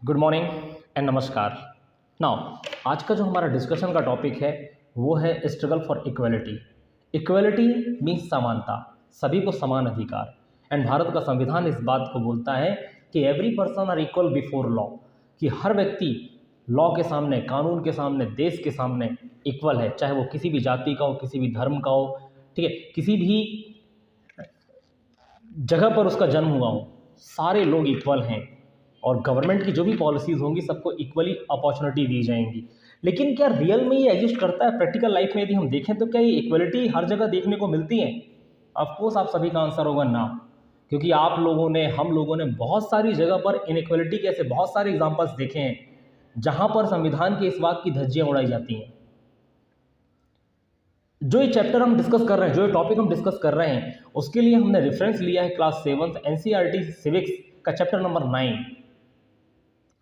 Good morning and नमस्कार। Now आज का जो हमारा डिस्कशन का टॉपिक है वो है struggle for equality. Equality means समानता, सभी को समान अधिकार। एंड भारत का संविधान इस बात को बोलता है कि every person are equal before law, कि हर व्यक्ति लॉ के सामने, कानून के सामने, देश के सामने इक्वल है, चाहे वो किसी भी जाति का हो, किसी भी धर्म का हो, ठीक है, किसी भी जगह पर उसका जन्म हुआ हो, सारे लोग इक्वल हैं। और गवर्नमेंट की जो भी पॉलिसीज़ होंगी सबको इक्वली अपॉर्चुनिटी दी जाएंगी। लेकिन क्या रियल में ये एग्जिस्ट करता है प्रैक्टिकल लाइफ में? यदि हम देखें तो क्या ये इक्वलिटी हर जगह देखने को मिलती है? ऑफकोर्स आप सभी का आंसर होगा ना, क्योंकि आप लोगों ने, हम लोगों ने बहुत सारी जगह पर इनइक्वलिटी के ऐसे बहुत सारे एग्जाम्पल्स देखे हैं जहाँ पर संविधान के इस बात की धज्जियाँ उड़ाई जाती हैं। जो ये चैप्टर हम डिस्कस कर रहे हैं, जो ये टॉपिक हम डिस्कस कर रहे हैं, उसके लिए हमने रेफरेंस लिया है क्लास 7th NCERT सिविक्स का चैप्टर नंबर 9।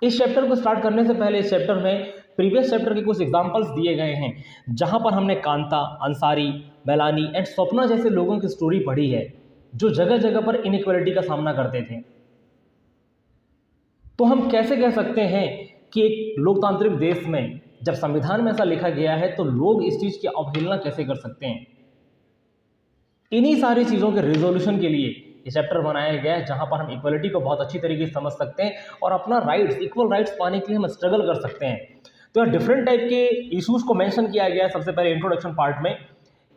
इस चैप्टर को स्टार्ट करने से पहले इस चैप्टर में प्रीवियस चैप्टर के कुछ एग्जांपल्स दिए गए हैं जहां पर हमने कांता, अंसारी, मेलानी एंड स्वप्ना जैसे लोगों की स्टोरी पढ़ी है जो जगह जगह पर इनइक्वलिटी का सामना करते थे। तो हम कैसे कह सकते हैं कि एक लोकतांत्रिक देश में जब संविधान में ऐसा लिखा गया है तो लोग इस चीज की अवहेलना कैसे कर सकते हैं? इन्हीं सारी चीजों के रिजोल्यूशन के लिए ये चैप्टर बनाया गया है जहां पर हम इक्वलिटी को बहुत अच्छी तरीके से समझ सकते हैं और अपना राइट्स, इक्वल राइट्स पाने के लिए हम स्ट्रगल कर सकते हैं। तो यहाँ डिफरेंट टाइप के इश्यूज को मेंशन किया गया है सबसे पहले इंट्रोडक्शन पार्ट में,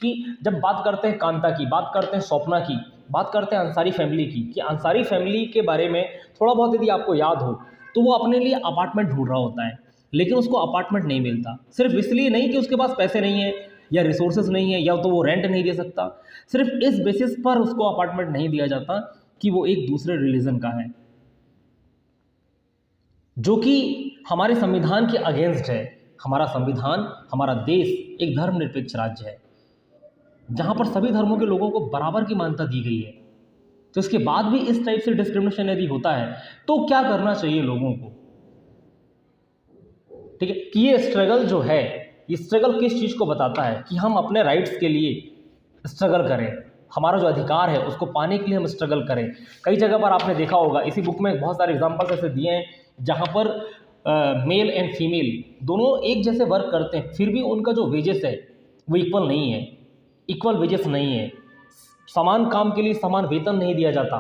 कि जब बात करते हैं कांता की, बात करते हैं स्वप्ना की, बात करते हैं अंसारी फैमिली की, कि अंसारी फैमिली के बारे में थोड़ा बहुत यदि आपको याद हो तो वो अपने लिए अपार्टमेंट ढूंढ रहा होता है, लेकिन उसको अपार्टमेंट नहीं मिलता। सिर्फ इसलिए नहीं कि उसके पास पैसे नहीं है या रिसोर्सेज नहीं है या तो वो रेंट नहीं दे सकता, सिर्फ इस बेसिस पर उसको अपार्टमेंट नहीं दिया जाता कि वो एक दूसरे रिलीजन का है, जो कि हमारे संविधान के अगेंस्ट है। हमारा संविधान, हमारा देश एक धर्मनिरपेक्ष राज्य है जहां पर सभी धर्मों के लोगों को बराबर की मान्यता दी गई है। तो इसके बाद भी इस टाइप से डिस्क्रिमिनेशन यदि होता है तो क्या करना चाहिए लोगों को? ठीक है, कि ये स्ट्रगल जो है, ये स्ट्रगल किस चीज़ को बताता है? कि हम अपने राइट्स के लिए स्ट्रगल करें, हमारा जो अधिकार है उसको पाने के लिए हम स्ट्रगल करें। कई जगह पर आपने देखा होगा, इसी बुक में बहुत सारे एग्जांपल्स ऐसे दिए हैं जहाँ पर मेल एंड फीमेल दोनों एक जैसे वर्क करते हैं, फिर भी उनका जो वेजेस है वो इक्वल नहीं है, इक्वल वेजेस नहीं है, समान काम के लिए समान वेतन नहीं दिया जाता।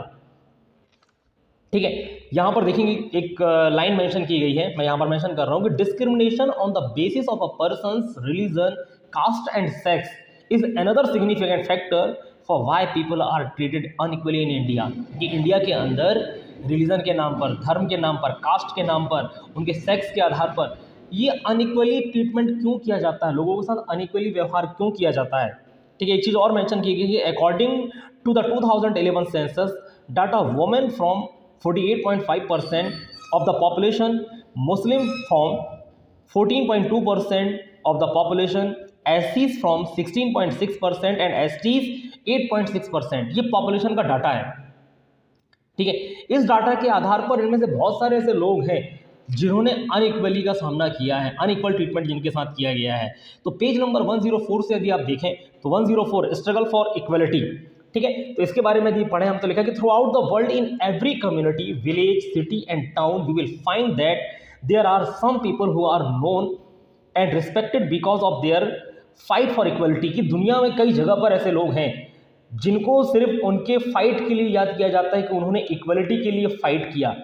ठीक है, यहाँ पर देखेंगे एक लाइन मेंशन की गई है, मैं यहाँ पर मेंशन कर रहा हूँ कि discrimination on the basis of a person's religion, caste and sex is another significant factor for why people are treated unequally in India. कि इंडिया के अंदर रिलीजन के नाम पर, धर्म के नाम पर, कास्ट के नाम पर, उनके सेक्स के आधार पर ये अनइक्वली ट्रीटमेंट क्यों किया जाता है, लोगों के साथ अनइक्वली व्यवहार क्यों किया जाता है? ठीक है, एक चीज़ और मेंशन की गई है, according to the 2011 census data, women from 48.5% of the population, Muslim from 14.2% of the population, SCs from 16.6% and STs 8.6%। ये पॉपुलेशन का डाटा है। ठीक है, इस डाटा के आधार पर इनमें से बहुत सारे ऐसे लोग हैं जिन्होंने अनइक्वली का सामना किया है, अनइक्वल ट्रीटमेंट जिनके साथ किया गया है। तो पेज नंबर 104 से यदि आप देखें तो 104 स्ट्रगल फॉर इक्वलिटी, ठीक है, तो इसके बारे में यदि पढ़े हम तो लिखा कि throughout the world in every community, village, city and town you will find that there are some people who are known and respected because of their fight for equality. कि दुनिया में कई जगह पर ऐसे लोग हैं जिनको सिर्फ उनके फाइट के लिए याद किया जाता है कि उन्होंने इक्वलिटी के लिए फाइट किया,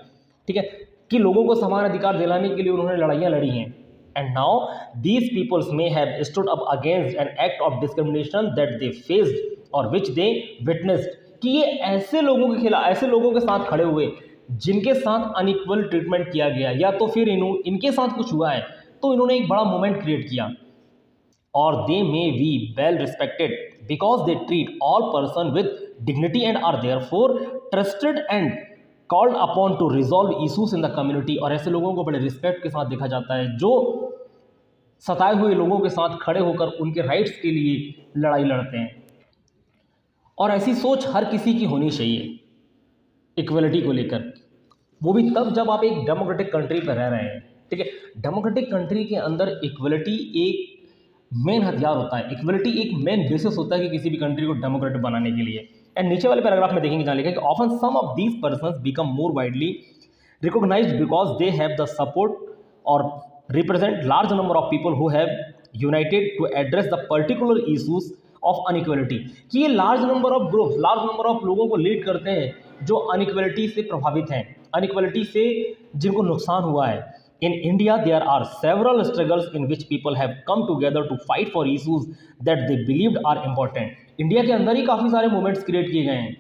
ठीक है, कि लोगों को समान अधिकार दिलाने के लिए उन्होंने लड़ाइयाँ लड़ी हैं। And now these peoples may have stood up against an act of discrimination that they faced or which they witnessed। कि ये ऐसे लोगों के खिलाफ, ऐसे लोगों के साथ खड़े हुए जिनके साथ अनइक्वल ट्रीटमेंट किया गया या तो फिर इनके साथ कुछ हुआ है तो इन्होंने एक बड़ा मूवमेंट क्रिएट किया। और they may be well respected because they treat all person with dignity and are therefore trusted and called upon to resolve issues in the community. और ऐसे लोगों को बड़े रिस्पेक्ट के साथ देखा जाता है जो सताए हुए लोगों के साथ खड़े होकर उनके राइट्स के लिए लड़ाई लड़ते हैं। और ऐसी सोच हर किसी की होनी चाहिए इक्वलिटी को लेकर, वो भी तब जब आप एक डेमोक्रेटिक कंट्री पर रह रहे हैं। ठीक है, डेमोक्रेटिक कंट्री के अंदर इक्वलिटी एक मेन हथियार होता है, इक्वलिटी एक मेन बेसिस होता है कि किसी भी कंट्री को डेमोक्रेटिक बनाने के लिए। एंड नीचे वाले पैराग्राफ में देखेंगे जहाँ लिखा है कि often some of these persons become more widely recognized because they have the support or represent large number of people who have united to address the particular issues of inequality, कि ये large number of groups, large number of लोगों को lead करते हैं जो inequality से प्रभावित हैं, अनइक्वलिटी से जिनको नुकसान हुआ है. In India, there are several struggles in which people have come together to fight for issues that they believed are important. India के अंदर ही काफ़ी सारे मूवमेंट्स क्रिएट किए गए हैं.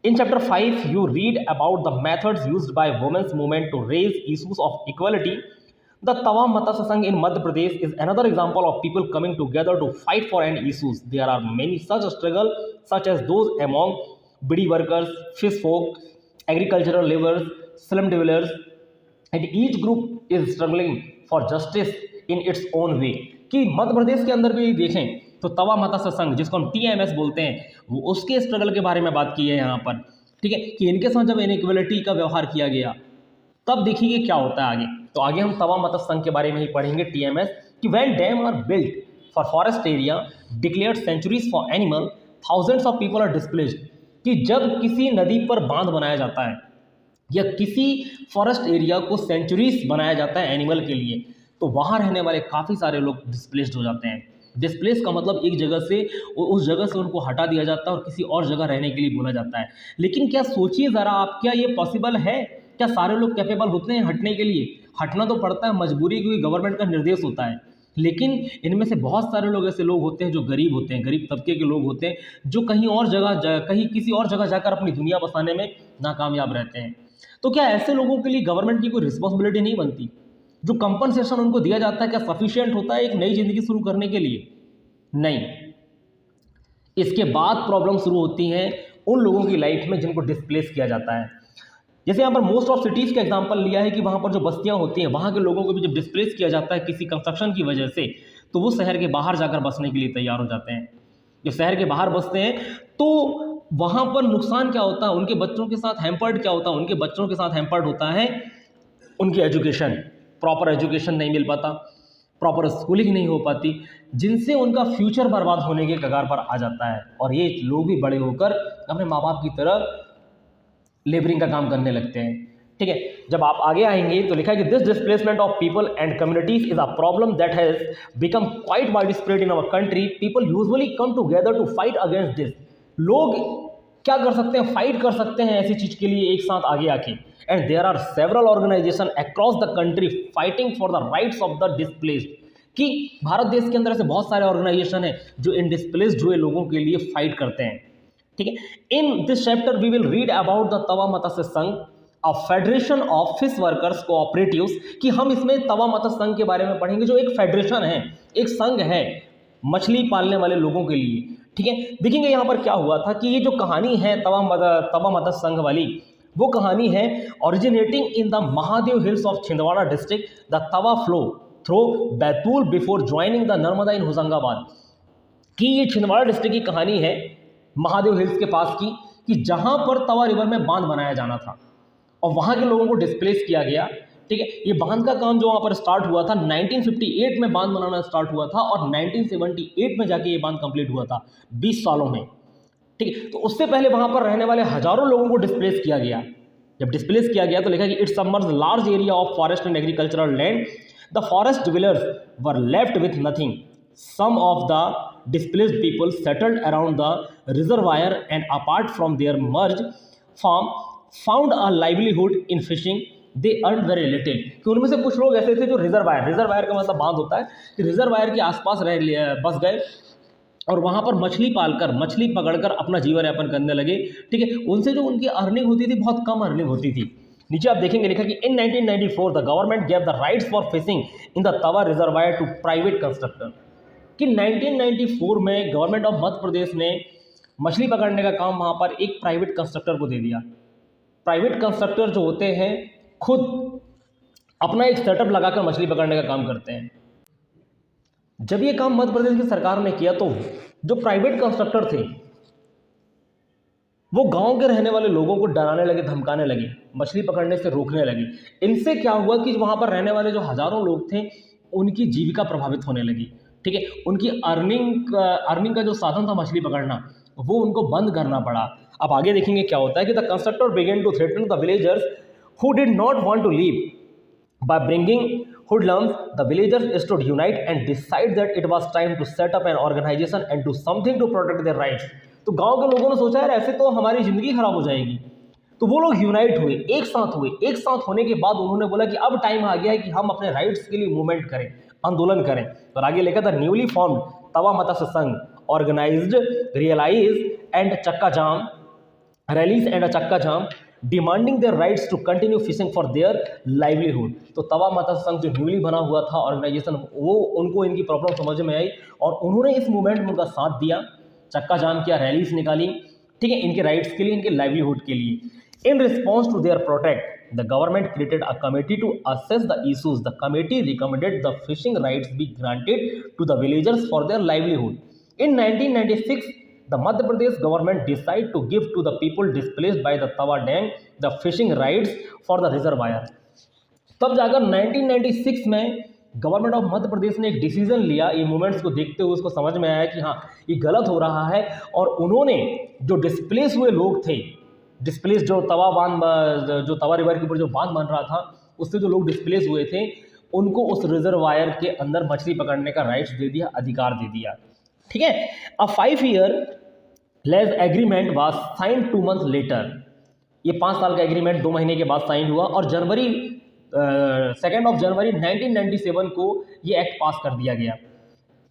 In chapter 5, you read about the methods used by women's movement to raise issues of equality. The Tawa Mata Sasang in Madhya Pradesh is another example of people coming together to fight for an issues. There are many such struggles, such as those among bidi workers, fish folk, agricultural laborers, slum dwellers, and each group is struggling for justice in its own way. कि मध्य प्रदेश के अंदर भी देखें तो तवा मत्स्य संघ, जिसको हम TMS बोलते हैं, वो उसके स्ट्रगल के बारे में बात की है यहाँ पर. ठीक है, कि इनके साथ जब इनइक्वलिटी का व्यवहार किया गया तब देखिए क्या होता है आगे. तो आगे हम तवा मत्स्य संघ के बारे में ही पढ़ेंगे TMS, कि when dam are built for forest area declared sanctuaries for animal, thousands of people are displaced. कि जब किसी नदी पर बांध बनाया जाता है या किसी फॉरेस्ट एरिया को सेंचुरीज बनाया जाता है एनिमल के लिए, तो वहाँ रहने वाले काफ़ी सारे लोग डिस्प्लेस्ड हो जाते हैं. डिस्प्लेस का मतलब एक जगह से उस जगह से उनको हटा दिया जाता है और किसी और जगह रहने के लिए बोला जाता है. लेकिन क्या सोचिए ज़रा आप, क्या ये पॉसिबल है? क्या सारे लोग कैपेबल होते हैं हटने के लिए? हटना तो पड़ता है, मजबूरी, क्योंकि गवर्नमेंट का निर्देश होता है. लेकिन इनमें से बहुत सारे लोग ऐसे लोग होते हैं जो गरीब होते हैं, गरीब तबके के लोग होते हैं, जो कहीं और जगह कहीं किसी और जगह जाकर अपनी दुनिया बसाने में नाकामयाब रहते हैं. तो क्या ऐसे लोगों के लिए गवर्नमेंट की कोई रिस्पॉन्सिबिलिटी नहीं बनती? जो कंपनसेशन उनको दिया जाता है क्या सफिशिएंट होता है एक नई ज़िंदगी शुरू करने के लिए? नहीं. इसके बाद प्रॉब्लम शुरू होती हैं उन लोगों की लाइफ में जिनको डिस्प्लेस किया जाता है. जैसे यहाँ पर मोस्ट ऑफ सिटीज़ का एग्जांपल लिया है कि वहाँ पर जो बस्तियाँ होती हैं, वहाँ के लोगों को भी जब डिस्प्लेस किया जाता है किसी कंस्ट्रक्शन की वजह से, तो वो शहर के बाहर जाकर बसने के लिए तैयार हो जाते हैं. जो शहर के बाहर बसते हैं तो वहाँ पर नुकसान क्या होता है, उनके बच्चों के साथ हैम्पर्ड क्या होता है, उनके बच्चों के साथ हैम्पर्ड होता है उनकी एजुकेशन. प्रॉपर एजुकेशन नहीं मिल पाता, प्रॉपर स्कूलिंग नहीं हो पाती, जिनसे उनका फ्यूचर बर्बाद होने के कगार पर आ जाता है. और ये लोग भी बड़े होकर अपने माँ बाप की तरह लेबरिंग का काम करने लगते हैं. ठीक है, जब आप आगे आएंगे तो लिखा है कि this displacement of people and communities is a problem that has become quite widespread in our country. People usually come together to fight against this. लोग क्या कर सकते हैं, फाइट कर सकते हैं ऐसी चीज़ के लिए एक साथ आगे आके. And there are several organization across the country fighting for the rights of the displaced. कि भारत देश के अंदर ऐसे बहुत सारे ऑर्गेनाइजेशन हैं जो इन डिस्प्लेस्ड हुए लोगों के लिए फाइट करते हैं. ठीक है, in this chapter we will read about the Tawa Matsya Sangh, a federation of fish workers cooperatives. कि हम इसमें तवा मत्स्य संघ के बारे में पढ़ेंगे जो एक फेडरेशन है, एक संघ है मछली पालने वाले लोगों के लिए. ठीक है, देखेंगे यहाँ पर क्या हुआ था कि ये जो कहानी है तवा मत्स्य संघ वाली, वो कहानी है originating in the Mahadev hills of Chhindwara district. The Tawa flow through Betul before joining the Narmada in Hoshangabad. कि ये छिंदवाड़ा डिस्ट्रिक्ट की कहानी है महादेव हिल्स के पास की, कि जहाँ पर तवा रिवर में बांध बनाया जाना था और वहाँ के लोगों को डिस्प्लेस किया गया. ठीक है, ये बांध का काम जो वहाँ पर स्टार्ट हुआ था 1958 में बांध बनाना स्टार्ट हुआ था और 1978 में जाके ये बांध कंप्लीट हुआ था, 20 सालों में. ठीक है, तो उससे पहले वहाँ पर रहने वाले हजारों लोगों को डिस्प्लेस किया गया. जब डिस्प्लेस किया गया तो लिखा कि it submerge large area of forest and agricultural land. The forest dwellers were left with nothing. Some of the displaced people settled around the reservoir and apart from their merged farm found a livelihood in fishing. They earned very little. कि उनमें से कुछ लोग ऐसे थे जो reservoir का मतलब बांध होता है कि रिजर्वायर के आसपास बस गए और वहाँ पर मछली पालकर, मछली पकड़कर अपना जीवन यापन करने लगे. ठीक है, उनसे जो उनकी अर्निंग होती थी बहुत कम अर्निंग होती थी. नीचे आप देखेंगे लिखा कि in 1994 the government gave the rights for fishing in the Tawa reservoir to private constructor. कि 1994 में गवर्नमेंट ऑफ मध्य प्रदेश ने मछली पकड़ने का काम वहाँ पर एक प्राइवेट कंस्ट्रक्टर को दे दिया. प्राइवेट कंस्ट्रक्टर जो होते हैं खुद अपना एक सेटअप लगाकर मछली पकड़ने का काम करते हैं. जब ये काम मध्य प्रदेश की सरकार ने किया तो जो प्राइवेट कंस्ट्रक्टर थे वो गांव के रहने वाले लोगों को डराने लगे, धमकाने लगे, मछली पकड़ने से रोकने लगे. इनसे क्या हुआ कि वहाँ पर रहने वाले जो हज़ारों लोग थे उनकी जीविका प्रभावित होने लगी. ठीक है, उनकी अर्निंग का जो साधन था मछली पकड़ना वो उनको बंद करना पड़ा. अब आगे देखेंगे क्या होता है कि the constructor began to threaten the villagers who did not want to leave. By bringing hoodlums, the villagers stood unite and decide that it was time to set up an organization and do something to protect their rights. तो गांव के लोगों ने सोचा यार ऐसे तो हमारी ज़िंदगी खराब हो जाएगी, तो वो लोग यूनाइट हुए, एक साथ हुए। एक साथ होने के बाद उन्होंने बोला कि अब टाइम आ गया है कि हम अपने राइट्स के लिए मूवमेंट करें, आंदोलन करें। और आगे लिखा था न्यूली फॉर्म्ड तवा मत्स्य संघ organised realise and chakka jam rallies and chakka jam demanding their rights to continue fishing for their livelihood. तो तवा मत्स्य संघ जो न्यूली बना हुआ था ऑर्गेनाइजेशन, वो उनको इनकी प्रॉब्लम समझ में आई और उन्होंने इस मूवमेंट में उनका साथ दिया, चक्का जाम किया, रैलीज निकाली, ठीक है, इनके राइट्स के लिए, इनके लाइवलीहुड के लिए। In response to their protest the government created a committee to assess the issues. The committee recommended the fishing rights be granted to the villagers for their livelihood. In 1996, the Madhya Pradesh government decided to give to the people displaced by the Tawa Dam the fishing rights for the reservoir. तब जाकर 1996 में government of Madhya Pradesh ने एक decision लिया। ये movements को देखते हुए उसको समझ में आया कि हाँ ये गलत हो रहा है, और उन्होंने जो डिस्प्लेस हुए लोग थे, डिस्प्लेस जो तवा रिवर के ऊपर जो बांध बन रहा था, उससे जो लोग डिस्प्लेस हुए थे, उनको उस रिजर्वायर के अंदर मछली पकड़ने का राइट्स दे दिया, अधिकार दे दिया, ठीक है। A 5 year lease agreement was sign 2 months later. ये 5 साल का एग्रीमेंट 2 महीने के बाद साइन हुआ और 2 जनवरी 1997 को ये एक्ट पास कर दिया गया।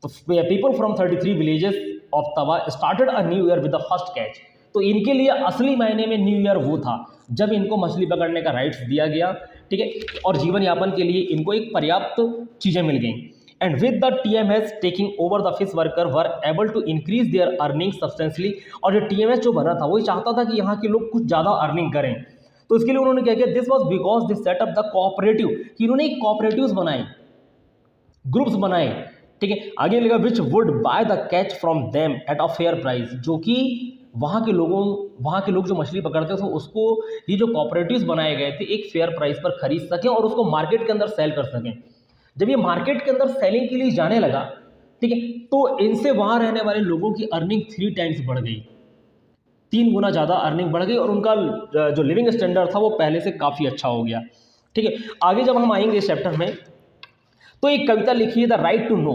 तो people from 33 villages of Tawa started a new year with the first catch. तो इनके लिए असली मायने में न्यू ईयर वो था जब इनको मछली पकड़ने का राइट्स दिया गया, ठीक है, और जीवन यापन के लिए इनको एक पर्याप्त चीज़ें मिल गई। And with the TMS taking over the fish worker were able to increase their earning substantially. और जो TMS जो बना था वही चाहता था कि यहाँ के लोग कुछ ज़्यादा अर्निंग करें, तो इसके लिए उन्होंने क्या किया, this was because this setup the cooperative, कि इन्होंने एक कोऑपरेटिव्स बनाए, ग्रुप्स बनाए, ठीक है। आगे लिखा which would by the catch from them at a fair price, जो कि वहाँ के लोग जो मछली पकड़ते थे उसको ये जो कोऑपरेटिव्स बनाए गए थे एक फेयर प्राइस पर खरीद सकें और उसको मार्केट के अंदर सेल कर सकें। जब ये मार्केट के अंदर सेलिंग के लिए जाने लगा, ठीक है, तो इनसे वहाँ रहने वाले लोगों की अर्निंग 3 times बढ़ गई, 3 गुना ज़्यादा अर्निंग बढ़ गई और उनका जो लिविंग स्टैंडर्ड था वो पहले से काफ़ी अच्छा हो गया, ठीक है। आगे जब हम आएंगे इस चैप्टर में, तो एक कविता लिखी है द राइट टू नो,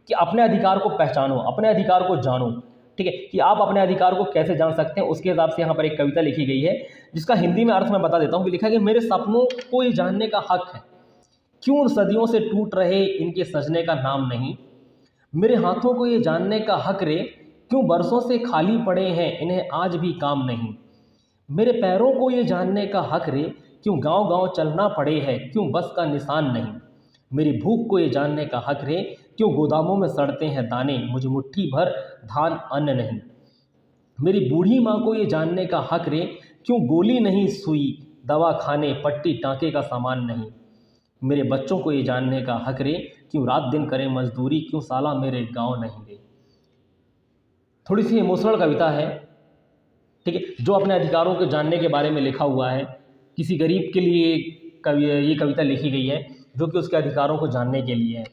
कि अपने अधिकार को पहचानो, अपने अधिकार को जानो, ठीक है, कि आप अपने अधिकार को कैसे जान सकते हैं, उसके हिसाब से यहाँ पर एक कविता लिखी गई है जिसका हिंदी में अर्थ मैं बता देता हूँ कि लिखा है कि मेरे सपनों को ये जानने का हक है, क्यों सदियों से टूट रहे इनके सजने का नाम नहीं। मेरे हाथों को ये जानने का हक रे, क्यों बरसों से खाली पड़े हैं इन्हें आज भी काम नहीं। मेरे पैरों को ये जानने का हक रे, क्यों गांव गांव चलना पड़े है, क्यों बस का निशान नहीं। मेरी भूख को ये जानने का हक रे, क्यों गोदामों में सड़ते हैं दाने, मुझे मुट्ठी भर धान अन्न नहीं। मेरी बूढ़ी माँ को ये जानने का हक रे, क्यों गोली नहीं सुई, दवा खाने पट्टी टाँके का सामान नहीं। मेरे बच्चों को ये जानने का हक रे, क्यों रात दिन करें मजदूरी, क्यों साला मेरे गांव नहीं रे। थोड़ी सी इमोशनल कविता है, ठीक है, जो अपने अधिकारों के जानने के बारे में लिखा हुआ है। किसी गरीब के लिए ये कविता लिखी गई है जो कि उसके अधिकारों को जानने के लिए है,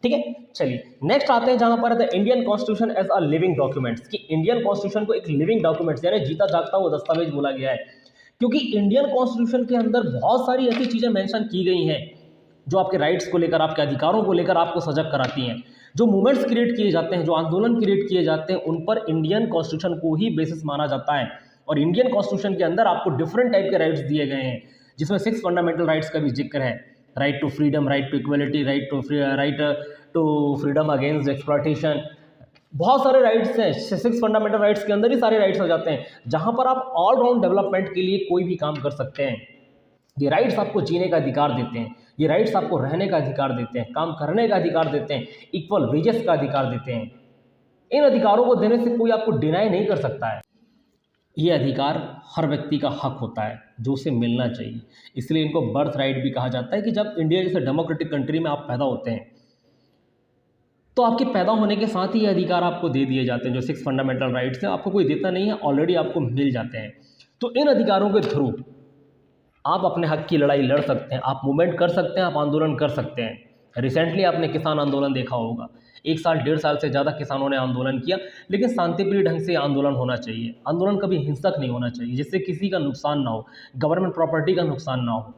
ठीक है। चलिए नेक्स्ट आते हैं जहाँ पर the Indian constitution as a living documents, कि इंडियन कॉन्स्टिट्यूशन को एक लिविंग डॉक्यूमेंट्स यानी जीता जागता हुआ दस्तावेज बोला गया है, क्योंकि इंडियन कॉन्स्टिट्यूशन के अंदर बहुत सारी ऐसी चीज़ें मेंशन की गई हैं जो आपके राइट्स को लेकर, आपके अधिकारों को लेकर आपको सजग कराती हैं। जो मूवमेंट्स क्रिएट किए जाते हैं, जो आंदोलन क्रिएट किए जाते हैं, उन पर इंडियन कॉन्स्टिट्यूशन को ही बेसिस माना जाता है। और इंडियन कॉन्स्टिट्यूशन के अंदर आपको डिफरेंट टाइप के राइट्स दिए गए हैं, जिसमें 6 फंडामेंटल राइट्स का भी जिक्र है। Right to freedom, right to equality, right to freedom against exploitation, बहुत सारे राइट्स हैं। 6 फंडामेंटल राइट्स के अंदर ही सारे राइट्स आ जाते हैं, जहाँ पर आप ऑलराउंड डेवलपमेंट के लिए कोई भी काम कर सकते हैं। ये राइट्स आपको जीने का अधिकार देते हैं, ये राइट्स आपको रहने का अधिकार देते हैं, काम करने का अधिकार देते हैं, इक्वल वेजेस का अधिकार देते हैं। इन अधिकारों को देने से कोई आपको डिनाई नहीं कर सकता है। ये अधिकार हर व्यक्ति का हक होता है जो उसे मिलना चाहिए, इसलिए इनको बर्थ राइट भी कहा जाता है। कि जब इंडिया जैसे डेमोक्रेटिक कंट्री में आप पैदा होते हैं तो आपके पैदा होने के साथ ही ये अधिकार आपको दे दिए जाते हैं। जो 6 फंडामेंटल राइट्स हैं आपको कोई देता नहीं है, ऑलरेडी आपको मिल जाते हैं। तो इन अधिकारों के थ्रू आप अपने हक की लड़ाई लड़ सकते हैं, आप मूवमेंट कर सकते हैं, आप आंदोलन कर सकते हैं। रिसेंटली आपने किसान आंदोलन देखा होगा, 1 साल 1.5 साल से ज़्यादा किसानों ने आंदोलन किया, लेकिन शांतिप्रिय ढंग से आंदोलन होना चाहिए। आंदोलन कभी हिंसक नहीं होना चाहिए, जिससे किसी का नुकसान ना हो, गवर्नमेंट प्रॉपर्टी का नुकसान ना हो,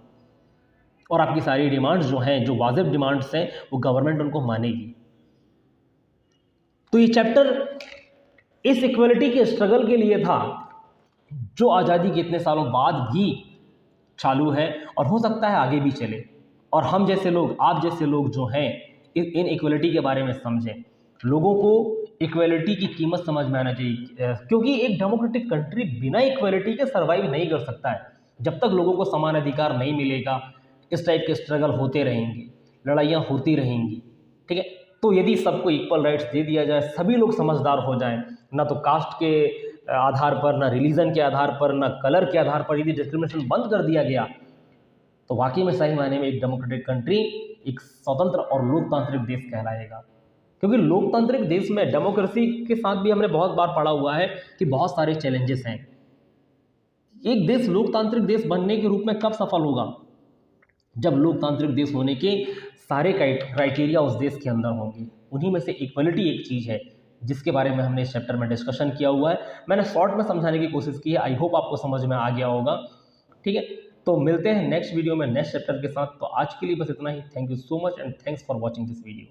और आपकी सारी डिमांड्स जो हैं, जो वाजिब डिमांड्स हैं, वो गवर्नमेंट उनको मानेगी। तो ये चैप्टर इस इक्वलिटी के स्ट्रगल के लिए था, जो आज़ादी के इतने सालों बाद भी चालू है और हो सकता है आगे भी चले, और हम जैसे लोग, आप जैसे लोग जो हैं इन इक्वलिटी के बारे में समझें। लोगों को इक्वलिटी की कीमत समझ में आना चाहिए, क्योंकि एक डेमोक्रेटिक कंट्री बिना इक्वलिटी के सर्वाइव नहीं कर सकता है। जब तक लोगों को समान अधिकार नहीं मिलेगा, इस टाइप के स्ट्रगल होते रहेंगे, लड़ाइयाँ होती रहेंगी, ठीक है। तो यदि सबको इक्वल राइट्स दे दिया जाए, सभी लोग समझदार हो जाएं, ना तो कास्ट के आधार पर, ना रिलीजन के आधार पर, ना कलर के आधार पर, यदि डिस्क्रिमिनेशन बंद कर दिया गया, तो वाकई में सही मायने में एक डेमोक्रेटिक कंट्री एक स्वतंत्र और लोकतांत्रिक देश कहलाएगा। क्योंकि लोकतांत्रिक देश में डेमोक्रेसी के साथ भी हमने बहुत बार पढ़ा हुआ है कि बहुत सारे चैलेंजेस हैं। एक देश लोकतांत्रिक देश बनने के रूप में कब सफल होगा? जब लोकतांत्रिक देश होने के सारे क्राइटेरिया उस देश के अंदर होंगे। उन्हीं में से इक्वलिटी एक चीज़ है जिसके बारे में हमने इस चैप्टर में डिस्कशन किया हुआ है। मैंने शॉर्ट में समझाने की कोशिश की है, आई होप आपको समझ में आ गया होगा, ठीक है। तो मिलते हैं नेक्स्ट वीडियो में नेक्स्ट चैप्टर के साथ। तो आज के लिए बस इतना ही। Thank you so much and thanks for watching this video.